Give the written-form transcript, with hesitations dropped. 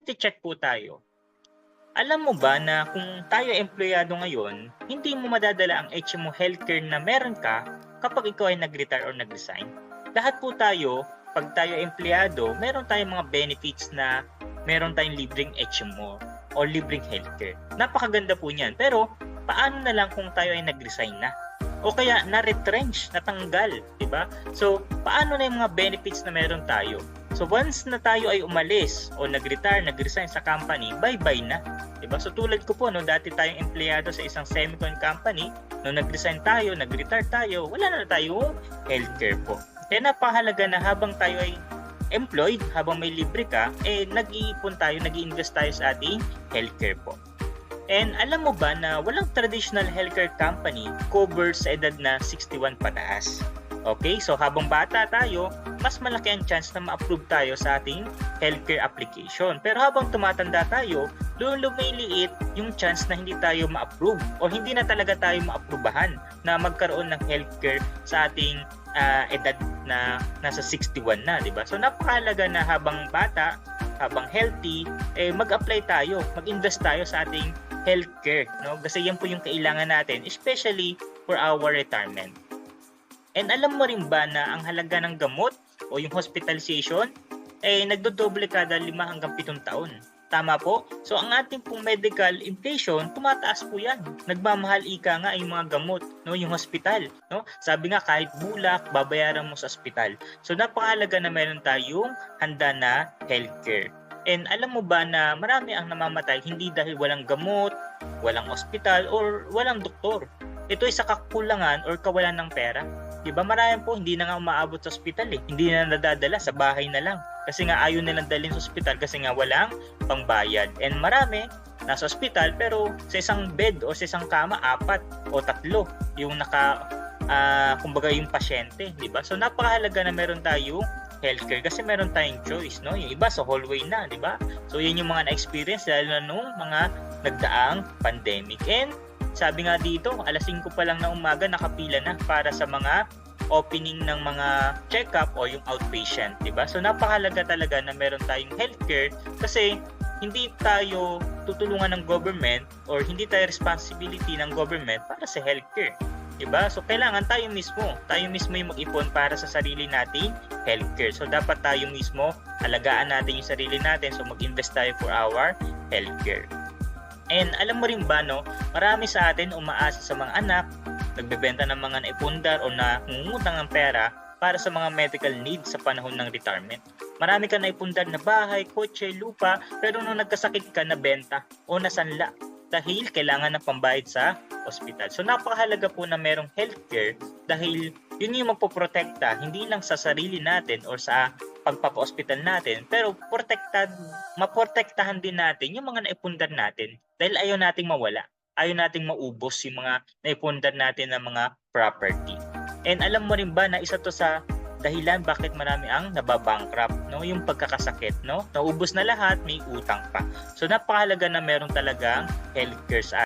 magche-check po tayo. Alam mo ba na kung tayo ay empleyado ngayon, hindi mo madadala ang HMO healthcare na meron ka kapag ikaw ay nag-retire or nag-resign? Lahat po tayo, pag tayo ay empleyado, meron tayong mga benefits na meron tayong libreng HMO o libreng healthcare. Napakaganda po niyan. Pero paano na lang kung tayo ay nag-resign na? O kaya na-retrench, natanggal, di ba? So, paano na yung mga benefits na meron tayo? So, once na tayo ay umalis o nag-retire, nag-resign sa company, bye-bye na. Diba? So, tulad ko po, no, dati tayong empleyado sa isang semicon company, no, nag-resign tayo, nag-retire tayo, wala na tayong healthcare po. Kaya napakahalaga na habang tayo ay employed, habang may libre ka, nag-iipon tayo, nag-i-invest tayo sa ating healthcare po. And alam mo ba na walang traditional healthcare company covered sa edad na 61 pataas? Okay, so habang bata tayo, mas malaki ang chance na ma-approve tayo sa ating healthcare application. Pero habang tumatanda tayo, lumiliit yung chance na hindi tayo ma-approve o hindi na talaga tayo ma-aprubahan na magkaroon ng healthcare sa ating edad na nasa 61 na, di ba? So napakahalaga na habang bata, habang healthy, mag-apply tayo, mag-invest tayo sa ating healthcare, no? Kasi yan po yung kailangan natin, especially for our retirement. And alam mo rin ba na ang halaga ng gamot o yung hospitalization nagdodoble kada 5 hanggang 7 taon? Tama po? So ang ating pong medical inflation, tumataas po yan. Nagmamahal ika nga yung mga gamot, no, yung hospital, no? Sabi nga kahit bulak, babayaran mo sa hospital. So napakahalaga na meron tayong handa na healthcare. And alam mo ba na marami ang namamatay hindi dahil walang gamot, walang hospital, or walang doktor. Ito ay sa kakulangan or kawalan ng pera. Diba marami po hindi na nga umaabot sa ospital Hindi na nadadala, sa bahay na lang. Kasi nga ayaw nilang dalhin sa ospital kasi nga walang pangbayad. And marami nasa ospital pero sa isang bed o sa isang kama 4 o 3 yung kumbaga yung pasyente, di ba? So napakahalaga na meron tayong healthcare kasi meron tayong choice, no? Yung iba sa hallway na, di ba? So yun yung mga na-experience lalo na nung mga nagdaang pandemic. And sabi nga dito, alas 5 pa lang na umaga nakapila na para sa mga opening ng mga check-up o yung outpatient, di ba? So napakahalaga talaga na meron tayong healthcare kasi hindi tayo tutulungan ng government or hindi tayo responsibility ng government para sa healthcare. Diba? So kailangan tayo mismo yung mag-ipon para sa sarili nating healthcare. So dapat tayo mismo alagaan natin yung sarili natin, so mag-invest tayo for our healthcare. And alam mo rin ba, no, marami sa atin umaasa sa mga anak, nagbebenta ng mga naipundar o nangungutang ng pera para sa mga medical needs sa panahon ng retirement. Marami ka naipundar na bahay, kotse, lupa, pero nung nagkasakit ka, nabenta o nasanla dahil kailangan ng pambayad sa hospital. So napakahalaga po na merong healthcare dahil yun yung magpoprotekta hindi lang sa sarili natin or sa pagpapa-hospital natin, pero maprotektahan din natin yung mga naipundar natin dahil ayaw nating mawala. Ayaw nating maubos yung mga naipundar natin na mga property. And alam mo rin ba na isa to sa dahilan bakit marami ang nababankrupt, no? Yung pagkakasakit, no? Naubos na lahat, may utang pa. So napakahalaga na meron talagang healthcare sa